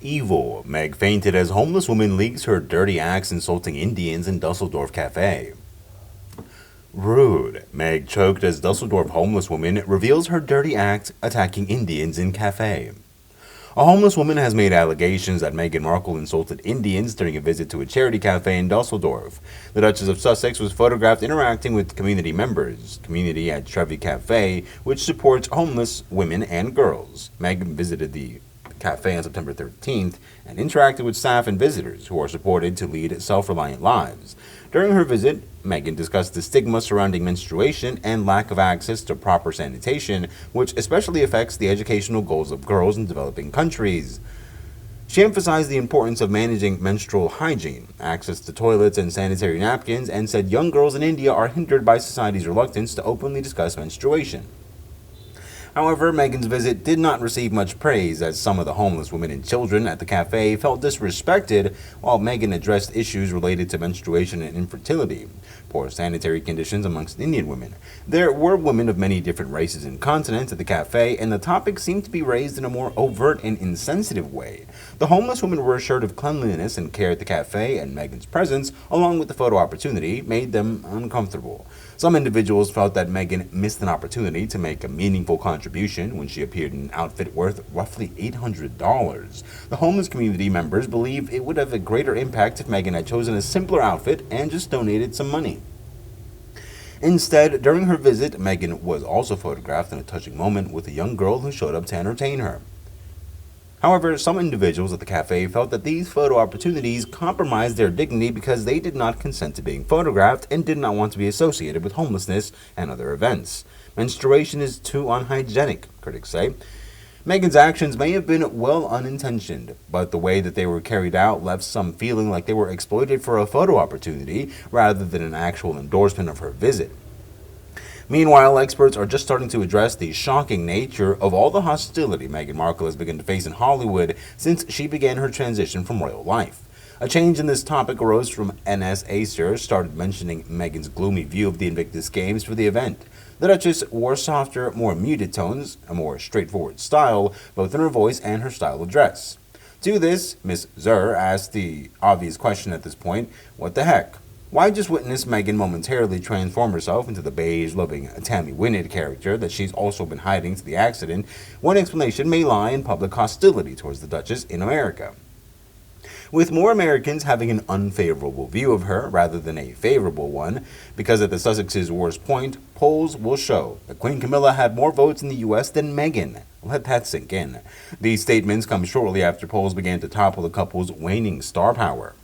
Evil. Meg fainted as homeless woman leaks her dirty acts insulting Indians in Dusseldorf Café. Rude. Meg choked as Dusseldorf homeless woman reveals her dirty act attacking Indians in Café. A homeless woman has made allegations that Megan Markle insulted Indians during a visit to a charity cafe in Dusseldorf. The Duchess of Sussex was photographed interacting with community members. Community at Trevi Café, which supports homeless women and girls. Megan visited the cafe on September 13th and interacted with staff and visitors who are supported to lead self-reliant lives. During her visit, Megan discussed the stigma surrounding menstruation and lack of access to proper sanitation, which especially affects the educational goals of girls in developing countries. She emphasized the importance of managing menstrual hygiene, access to toilets and sanitary napkins, and said young girls in India are hindered by society's reluctance to openly discuss menstruation. However, Megan's visit did not receive much praise as some of the homeless women and children at the cafe felt disrespected while Megan addressed issues related to menstruation and infertility, poor sanitary conditions amongst Indian women. There were women of many different races and continents at the cafe, and the topic seemed to be raised in a more overt and insensitive way. The homeless women were assured of cleanliness and care at the cafe, and Megan's presence, along with the photo opportunity, made them uncomfortable. Some individuals felt that Megan missed an opportunity to make a meaningful contribution when she appeared in an outfit worth roughly $800. The homeless community members believe it would have a greater impact if Megan had chosen a simpler outfit and just donated some money. Instead, during her visit, Megan was also photographed in a touching moment with a young girl who showed up to entertain her. However, some individuals at the cafe felt that these photo opportunities compromised their dignity because they did not consent to being photographed and did not want to be associated with homelessness and other events. Menstruation is too unhygienic, critics say. Megan's actions may have been well unintentioned, but the way that they were carried out left some feeling like they were exploited for a photo opportunity rather than an actual endorsement of her visit. Meanwhile, experts are just starting to address the shocking nature of all the hostility Meghan Markle has begun to face in Hollywood since she began her transition from royal life. A change in this topic arose from NS Acer started mentioning Meghan's gloomy view of the Invictus Games for the event. The Duchess wore softer, more muted tones, a more straightforward style, both in her voice and her style of dress. To this, Miss Zur asked the obvious question at this point, what the heck? Why just witness Meghan momentarily transform herself into the beige-loving Tammy Wynette character that she's also been hiding to the accident? One explanation may lie in public hostility towards the Duchess in America, with more Americans having an unfavorable view of her rather than a favorable one, because at the Sussex's worst point, polls will show that Queen Camilla had more votes in the U.S. than Meghan. Let that sink in. These statements come shortly after polls began to topple the couple's waning star power.